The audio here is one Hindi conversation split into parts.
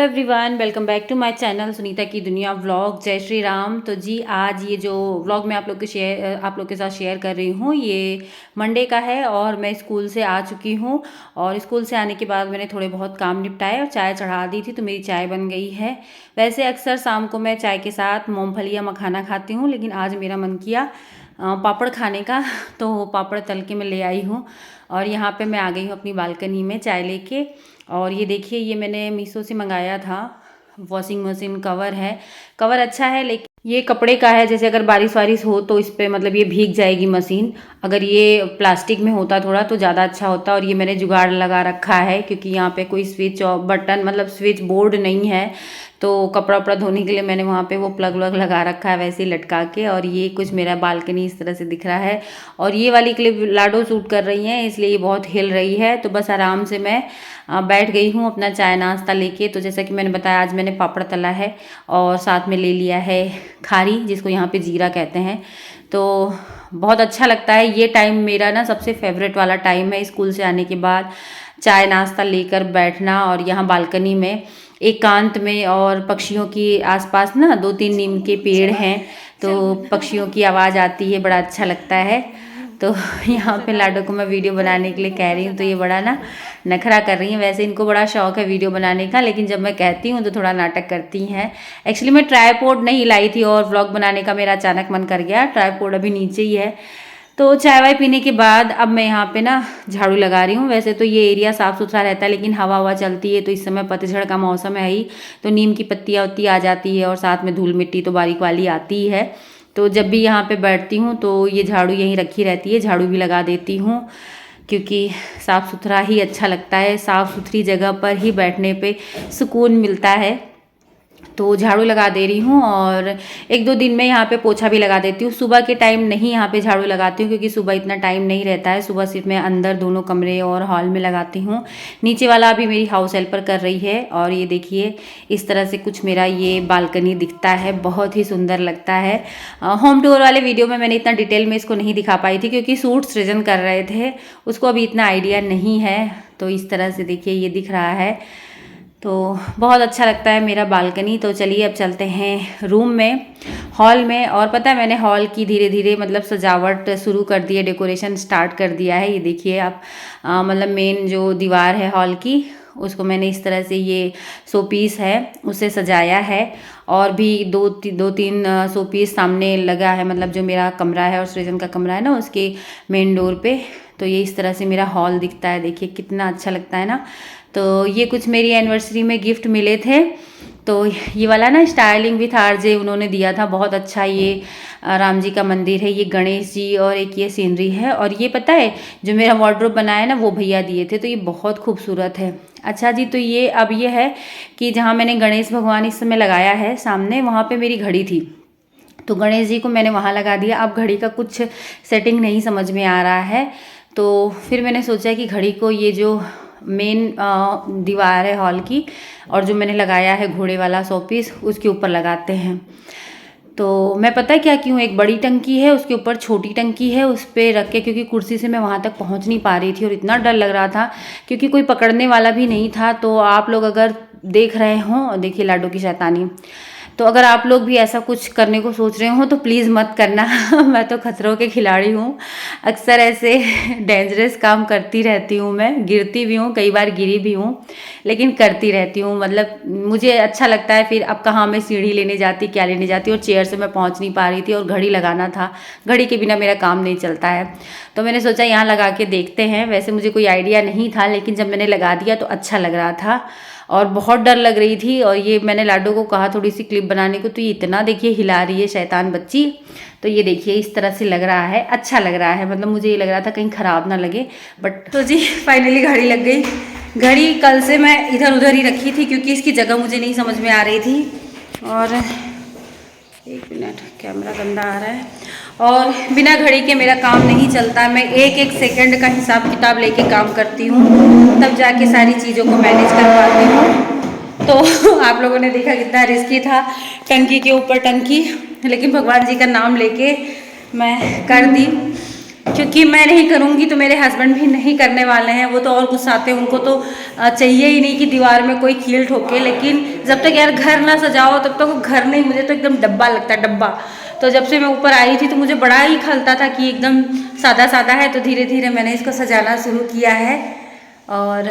Everyone, welcome back to my channel Sunita की दुनिया व्लॉग। जय श्री राम। तो जी आज ये जो व्लॉग मैं आप लोग के साथ शेयर कर रही हूँ ये मंडे का है और मैं स्कूल से आ चुकी हूँ। और स्कूल से आने के बाद मैंने थोड़े बहुत काम निपटाए और चाय चढ़ा दी थी, तो मेरी चाय बन गई है। वैसे अक्सर शाम को मैं चाय के साथ मूँगफली या मखाना खाती हूँ, लेकिन आज मेरा मन किया पापड़ खाने का, तो पापड़ तल के मैं ले आई हूँ। और यहाँ पे मैं आ गई हूँ अपनी बालकनी में चाय लेके। और ये देखिए, ये मैंने मीशो से मंगाया था, वॉशिंग मशीन कवर है। कवर अच्छा है, लेकिन ये कपड़े का है, जैसे अगर बारिश वारिश हो तो इस पर मतलब ये भीग जाएगी मशीन। अगर ये प्लास्टिक में होता थोड़ा तो ज़्यादा अच्छा होता। और ये मैंने जुगाड़ लगा रखा है, क्योंकि यहाँ पे कोई स्विच और बटन मतलब स्विच बोर्ड नहीं है, तो कपड़ा वपड़ा धोने के लिए मैंने वहाँ पे वो प्लग व्लग लगा रखा है वैसे ही लटका के। और ये कुछ मेरा बालकनी इस तरह से दिख रहा है। और ये वाली क्लिप लाडो शूट कर रही हैं, इसलिए ये बहुत हिल रही है। तो बस आराम से मैं बैठ गई हूँ अपना चाय नाश्ता लेके। तो जैसा कि मैंने बताया, आज मैंने पापड़ तला है और साथ में ले लिया है खारी, जिसको यहाँ पे जीरा कहते हैं। तो बहुत अच्छा लगता है ये टाइम, मेरा ना सबसे फेवरेट वाला टाइम है, स्कूल से आने के बाद चाय नाश्ता लेकर बैठना। और यहाँ बालकनी में एकांत में, और पक्षियों की आसपास ना 2-3 नीम के पेड़ हैं, तो पक्षियों की आवाज़ आती है, बड़ा अच्छा लगता है। तो यहाँ पे लाडो को मैं वीडियो बनाने के लिए कह रही हूँ, तो ये बड़ा ना नखरा कर रही हैं। वैसे इनको बड़ा शौक है वीडियो बनाने का, लेकिन जब मैं कहती हूँ तो थोड़ा नाटक करती हैं। एक्चुअली मैं ट्राइपॉड नहीं लाई थी और व्लॉग बनाने का मेरा अचानक मन कर गया। ट्राइपॉड अभी नीचे ही है। तो चाय वाय पीने के बाद अब मैं यहाँ पे ना झाड़ू लगा रही हूँ। वैसे तो ये एरिया साफ़ सुथरा रहता है, लेकिन हवा हवा चलती है, तो इस समय पतझड़ का मौसम है ही, तो नीम की पत्तियाँ उत्ती आ जाती है और साथ में धूल मिट्टी तो बारीक वाली आती ही है। तो जब भी यहाँ पे बैठती हूँ तो ये झाड़ू यहीं रखी रहती है, झाड़ू भी लगा देती हूँ, क्योंकि साफ़ सुथरा ही अच्छा लगता है। साफ़ सुथरी जगह पर ही बैठने पे सुकून मिलता है। तो झाड़ू लगा दे रही हूँ और 1-2 दिन में यहाँ पे पोछा भी लगा देती हूँ। सुबह के टाइम नहीं यहाँ पे झाड़ू लगाती हूँ, क्योंकि सुबह इतना टाइम नहीं रहता है। सुबह सिर्फ मैं अंदर दोनों कमरे और हॉल में लगाती हूँ। नीचे वाला अभी मेरी हाउस हेल्पर कर रही है। और ये देखिए, इस तरह से कुछ मेरा ये बालकनी दिखता है, बहुत ही सुंदर लगता है। होम टूर वाले वीडियो में मैंने इतना डिटेल में इसको नहीं दिखा पाई थी, क्योंकि सूट सृजन कर रहे थे, उसको अभी इतना आइडिया नहीं है। तो इस तरह से देखिए ये दिख रहा है, तो बहुत अच्छा लगता है मेरा बालकनी। तो चलिए अब चलते हैं रूम में, हॉल में। और पता है, मैंने हॉल की धीरे धीरे मतलब सजावट शुरू कर दी है, डेकोरेशन स्टार्ट कर दिया है। ये देखिए आप, मतलब मेन जो दीवार है हॉल की, उसको मैंने इस तरह से, ये शो पीस है उसे सजाया है। और भी दो तीन शो पीस सामने लगा है, मतलब जो मेरा कमरा है और सृजन का कमरा है ना, उसके मेन डोर पे। तो ये इस तरह से मेरा हॉल दिखता है, देखिए कितना अच्छा लगता है ना। तो ये कुछ मेरी एनिवर्सरी में गिफ्ट मिले थे। तो ये वाला ना स्टाइलिंग विथ आरजे उन्होंने दिया था, बहुत अच्छा। ये राम जी का मंदिर है, ये गणेश जी, और एक ये सीनरी है। और ये पता है, जो मेरा वार्डरोब बनाया है ना, वो भैया दिए थे, तो ये बहुत खूबसूरत है। अच्छा जी, तो ये अब ये है कि जहाँ मैंने गणेश भगवान इस समय लगाया है सामने, वहाँ पे मेरी घड़ी थी, तो गणेश जी को मैंने वहाँ लगा दिया। अब घड़ी का कुछ सेटिंग नहीं समझ में आ रहा है, तो फिर मैंने सोचा कि घड़ी को ये जो मेन दीवार है हॉल की, और जो मैंने लगाया है घोड़े वाला शो पीस, उसके ऊपर लगाते हैं। तो मैं पता है क्या क्यों, एक बड़ी टंकी है, उसके ऊपर छोटी टंकी है, उस पर रख के, क्योंकि कुर्सी से मैं वहाँ तक पहुँच नहीं पा रही थी और इतना डर लग रहा था, क्योंकि कोई पकड़ने वाला भी नहीं था। तो आप लोग अगर देख रहे हों, देखिए लाडो की शैतानी, तो अगर आप लोग भी ऐसा कुछ करने को सोच रहे हो तो प्लीज़ मत करना। मैं तो खतरों के खिलाड़ी हूँ, अक्सर ऐसे डेंजरस काम करती रहती हूँ। मैं गिरती भी हूँ, कई बार गिरी भी हूँ, लेकिन करती रहती हूँ। मतलब मुझे अच्छा लगता है। फिर अब कहाँ मैं सीढ़ी लेने जाती, क्या लेने जाती, और चेयर से मैं पहुँच नहीं पा रही थी, और घड़ी लगाना था, घड़ी के बिना मेरा काम नहीं चलता है। तो मैंने सोचा यहाँ लगा के देखते हैं। वैसे मुझे कोई आइडिया नहीं था, लेकिन जब मैंने लगा दिया तो अच्छा लग रहा था, और बहुत डर लग रही थी। और ये मैंने लाडो को कहा थोड़ी सी क्लिप बनाने को, तो ये इतना देखिए हिला रही है शैतान बच्ची। तो ये देखिए इस तरह से लग रहा है, अच्छा लग रहा है। मतलब मुझे ये लग रहा था कहीं ख़राब ना लगे, बट तो जी फाइनली घड़ी लग गई। घड़ी कल से मैं इधर उधर ही रखी थी, क्योंकि इसकी जगह मुझे नहीं समझ में आ रही थी। और 1 मिनट, कैमरा गंदा आ रहा है। और बिना घड़ी के मेरा काम नहीं चलता। मैं एक एक सेकंड का हिसाब किताब लेके काम करती हूँ, तब जाके सारी चीज़ों को मैनेज कर पाती हूँ। तो आप लोगों ने देखा कितना रिस्की था, टंकी के ऊपर टंकी, लेकिन भगवान जी का नाम लेके मैं कर दी। क्योंकि मैं नहीं करूँगी तो मेरे हस्बैंड भी नहीं करने वाले हैं, वो तो और गुस्साते हैं। उनको तो चाहिए ही नहीं कि दीवार में कोई कील ठोके। लेकिन जब तक यार घर ना सजाओ तब तक वो घर नहीं, मुझे तो एकदम डब्बा लगता है, डब्बा। तो जब से मैं ऊपर आई थी तो मुझे बड़ा ही खलता था कि एकदम सादा सादा है। तो धीरे धीरे मैंने इसको सजाना शुरू किया है और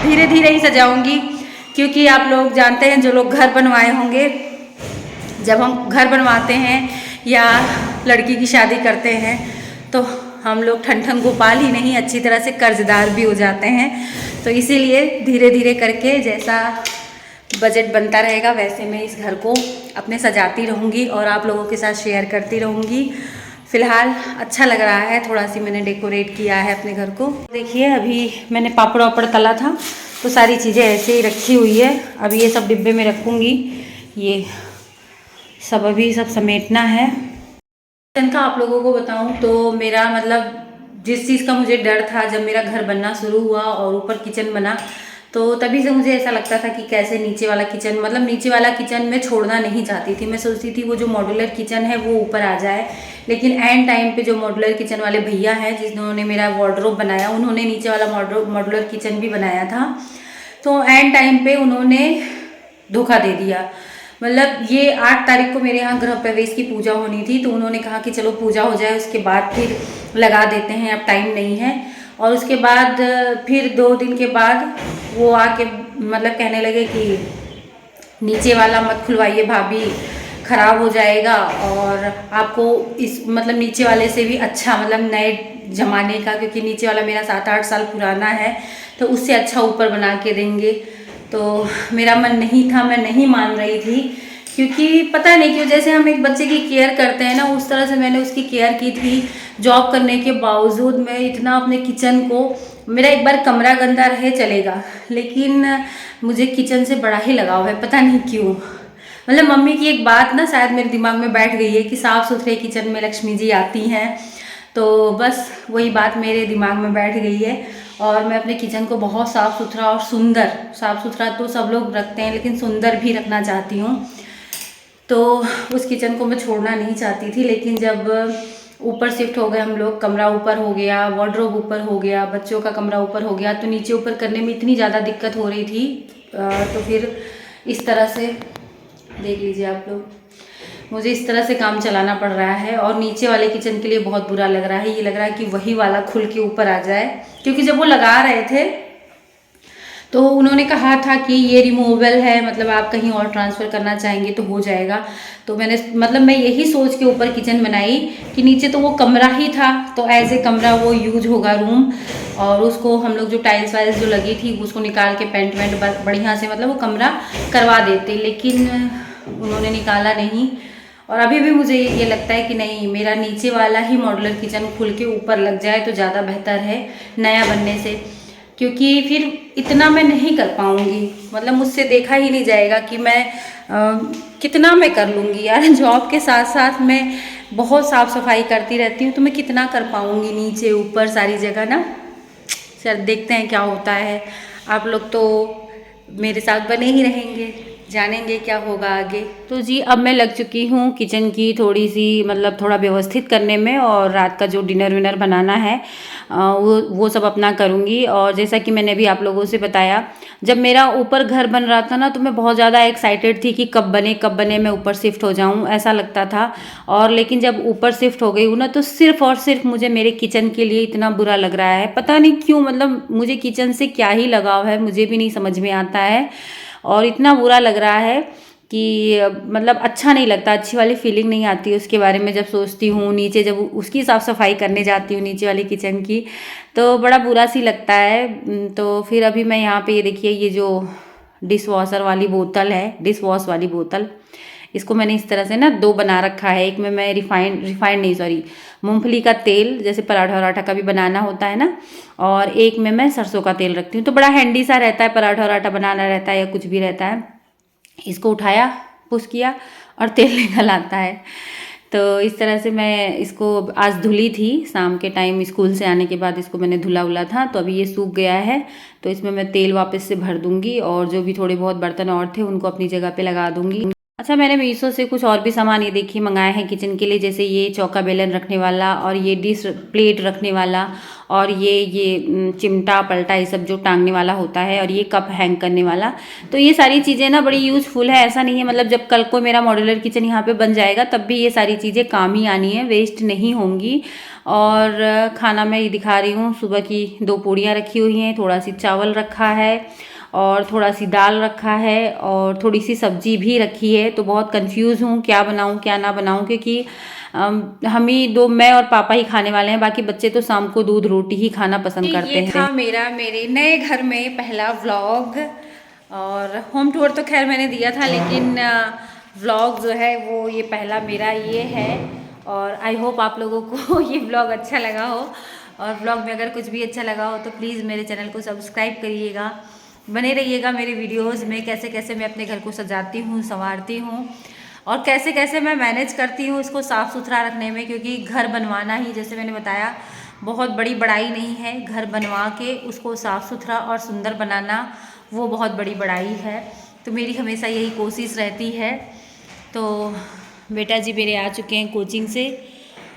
धीरे धीरे ही सजाऊंगी, क्योंकि आप लोग जानते हैं जो लोग घर बनवाए होंगे, जब हम घर बनवाते हैं या लड़की की शादी करते हैं तो हम लोग ठन ठन गोपाल ही नहीं, अच्छी तरह से कर्जदार भी हो जाते हैं। तो इसीलिए धीरे धीरे करके जैसा बजट बनता रहेगा वैसे मैं इस घर को अपने सजाती रहूँगी और आप लोगों के साथ शेयर करती रहूँगी। फ़िलहाल अच्छा लग रहा है, थोड़ा सी मैंने डेकोरेट किया है अपने घर को। देखिए अभी मैंने पापड़ वापड़ तला था तो सारी चीज़ें ऐसे ही रखी हुई है। अभी ये सब डिब्बे में रखूँगी, ये सब अभी सब समेटना है। किचन का आप लोगों को बताऊं तो मेरा मतलब जिस चीज़ का मुझे डर था जब मेरा घर बनना शुरू हुआ और ऊपर किचन बना, तो तभी से मुझे ऐसा लगता था कि कैसे नीचे वाला किचन, मतलब नीचे वाला किचन मैं छोड़ना नहीं चाहती थी। मैं सोचती थी वो जो मॉड्यूलर किचन है वो ऊपर आ जाए। लेकिन एंड टाइम पे जो मॉड्यूलर किचन वाले भैया हैं जिन्होंने मेरा वार्डरोब बनाया, उन्होंने नीचे वाला मॉड्यूलर किचन भी बनाया था। तो एंड टाइम पे उन्होंने धोखा दे दिया। मतलब ये 8 तारीख को मेरे यहाँ गृह प्रवेश की पूजा होनी थी, तो उन्होंने कहा कि चलो पूजा हो जाए उसके बाद फिर लगा देते हैं, अब टाइम नहीं है। और उसके बाद फिर 2 दिन के बाद वो आके मतलब कहने लगे कि नीचे वाला मत खुलवाइए भाभी, ख़राब हो जाएगा और आपको इस मतलब नीचे वाले से भी अच्छा, मतलब नए ज़माने का, क्योंकि नीचे वाला मेरा 7-8 साल पुराना है, तो उससे अच्छा ऊपर बना के देंगे। तो मेरा मन नहीं था, मैं नहीं मान रही थी, क्योंकि पता नहीं क्यों जैसे हम एक बच्चे की केयर करते हैं ना, उस तरह से मैंने उसकी केयर की थी। जॉब करने के बावजूद मैं इतना अपने किचन को, मेरा एक बार कमरा गंदा रहे चलेगा, लेकिन मुझे किचन से बड़ा ही लगाव है, पता नहीं क्यों। मतलब मम्मी की एक बात ना शायद मेरे दिमाग में बैठ गई है कि साफ़ सुथरे किचन में लक्ष्मी जी आती हैं, तो बस वही बात मेरे दिमाग में बैठ गई है। और मैं अपने किचन को बहुत साफ़ सुथरा और सुंदर, साफ़ सुथरा तो सब लोग रखते हैं लेकिन सुंदर भी रखना चाहती हूँ। तो उस किचन को मैं छोड़ना नहीं चाहती थी। लेकिन जब ऊपर शिफ्ट हो गए हम लोग, कमरा ऊपर हो गया, वार्डरोब ऊपर हो गया, बच्चों का कमरा ऊपर हो गया, तो नीचे ऊपर करने में इतनी ज़्यादा दिक्कत हो रही थी। तो फिर इस तरह से देख लीजिए आप लोग, मुझे इस तरह से काम चलाना पड़ रहा है। और नीचे वाले किचन के लिए बहुत बुरा लग रहा है, ये लग रहा है कि वही वाला खुल के ऊपर आ जाए, क्योंकि जब वो लगा रहे थे तो उन्होंने कहा था कि ये रिमूवेबल है, मतलब आप कहीं और ट्रांसफ़र करना चाहेंगे तो हो जाएगा। तो मैंने मतलब मैं यही सोच के ऊपर किचन बनाई कि नीचे तो वो कमरा ही था, तो एज ए कमरा वो यूज होगा रूम, और उसको हम लोग जो टाइल्स वाइल्स जो लगी थी उसको निकाल के पेंट वेंट बढ़िया से मतलब वो कमरा करवा देते, लेकिन उन्होंने निकाला नहीं। और अभी भी मुझे ये लगता है कि नहीं, मेरा नीचे वाला ही मॉड्यूलर किचन खुल के ऊपर लग जाए तो ज़्यादा बेहतर है नया बनने से, क्योंकि फिर इतना मैं नहीं कर पाऊँगी, मतलब मुझसे देखा ही नहीं जाएगा कि मैं कितना मैं कर लूँगी यार। जॉब के साथ साथ मैं बहुत साफ़ सफाई करती रहती हूँ, तो मैं कितना कर पाऊँगी नीचे ऊपर सारी जगह ना। सर देखते हैं क्या होता है, आप लोग तो मेरे साथ बने ही रहेंगे, जानेंगे क्या होगा आगे। तो जी अब मैं लग चुकी हूँ किचन की थोड़ी सी मतलब थोड़ा व्यवस्थित करने में, और रात का जो डिनर विनर बनाना है वो सब अपना करूँगी। और जैसा कि मैंने भी आप लोगों से बताया, जब मेरा ऊपर घर बन रहा था ना तो मैं बहुत ज़्यादा एक्साइटेड थी कि कब बने मैं ऊपर शिफ्ट हो जाऊँ, ऐसा लगता था। और लेकिन जब ऊपर शिफ्ट हो गई हूँ ना तो सिर्फ़ और सिर्फ मुझे मेरे किचन के लिए इतना बुरा लग रहा है, पता नहीं क्यों, मतलब मुझे किचन से क्या ही लगाव है मुझे भी नहीं समझ में आता है। और इतना बुरा लग रहा है कि मतलब अच्छा नहीं लगता, अच्छी वाली फीलिंग नहीं आती उसके बारे में जब सोचती हूँ। नीचे जब उसकी साफ़ सफाई करने जाती हूँ नीचे वाली किचन की, तो बड़ा बुरा सी लगता है। तो फिर अभी मैं यहाँ पे ये देखिए, ये जो डिश वॉशर वाली बोतल है, डिश वॉश वाली बोतल, इसको मैंने इस तरह से ना 2 बना रखा है। एक में मैं रिफाइंड नहीं सॉरी मूंगफली का तेल, जैसे पराठा वराठा का भी बनाना होता है ना, और एक में मैं सरसों का तेल रखती हूँ, तो बड़ा हैंडी सा रहता है, पराठा वराठा बनाना रहता है या कुछ भी रहता है। इसको उठाया, पुश किया और तेल निकल आता है। तो इस तरह से मैं इसको आज धुली थी, शाम के टाइम स्कूल से आने के बाद इसको मैंने धुला उला था, तो अभी ये सूख गया है। तो इसमें मैं तेल वापस से भर दूंगी और जो भी थोड़े बहुत बर्तन और थे उनको अपनी जगह पे लगा दूंगी। अच्छा, मैंने मीशो से कुछ और भी सामान ये देखिए मंगाए हैं किचन के लिए, जैसे ये चौका बेलन रखने वाला और ये डिश प्लेट रखने वाला और ये चिमटा पलटा ये सब जो टांगने वाला होता है और ये कप हैंग करने वाला। तो ये सारी चीज़ें ना बड़ी यूज़फुल है, ऐसा नहीं है, मतलब जब कल को मेरा मॉड्यूलर किचन यहाँ पे बन जाएगा तब भी ये सारी चीज़ें काम ही आनी है, वेस्ट नहीं होंगी। और खाना मैं ये दिखा रही हूँ, सुबह की 2 पूड़ियाँ रखी हुई हैं, थोड़ा सी चावल रखा है और थोड़ा सी दाल रखा है और थोड़ी सी सब्जी भी रखी है। तो बहुत कंफ्यूज हूँ क्या बनाऊँ क्या ना बनाऊँ, क्योंकि हम ही दो, मैं और पापा ही खाने वाले हैं, बाकी बच्चे तो शाम को दूध रोटी ही खाना पसंद करते हैं। ये था मेरे नए घर में पहला व्लॉग। और होम टूर तो खैर मैंने दिया था, लेकिन व्लॉग जो है वो ये पहला मेरा ये है। और आई होप आप लोगों को ये व्लॉग अच्छा लगा हो, और व्लॉग में अगर कुछ भी अच्छा लगा हो तो प्लीज़ मेरे चैनल को सब्सक्राइब करिएगा, बने रहिएगा मेरे वीडियोस में, कैसे कैसे मैं अपने घर को सजाती हूँ संवारती हूँ और कैसे कैसे मैं मैनेज करती हूँ इसको साफ़ सुथरा रखने में। क्योंकि घर बनवाना ही, जैसे मैंने बताया, बहुत बड़ी बड़ाई नहीं है। घर बनवा के उसको साफ़ सुथरा और सुंदर बनाना वो बहुत बड़ी बड़ाई है। तो मेरी हमेशा यही कोशिश रहती है। तो बेटा जी मेरे आ चुके हैं कोचिंग से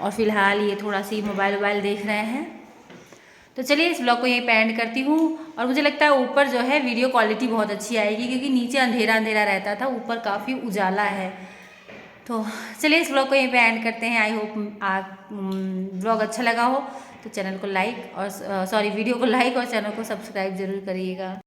और फ़िलहाल ये थोड़ा सी मोबाइल वोबाइल देख रहे हैं। तो चलिए इस ब्लॉग को यहीं पे एंड करती हूँ। और मुझे लगता है ऊपर जो है वीडियो क्वालिटी बहुत अच्छी आएगी, क्योंकि नीचे अंधेरा अंधेरा रहता था, ऊपर काफ़ी उजाला है। तो चलिए इस ब्लॉग को यहीं पे एंड करते हैं। आई होप आप ब्लॉग अच्छा लगा हो तो चैनल को लाइक और वीडियो को लाइक और चैनल को सब्सक्राइब जरूर करिएगा।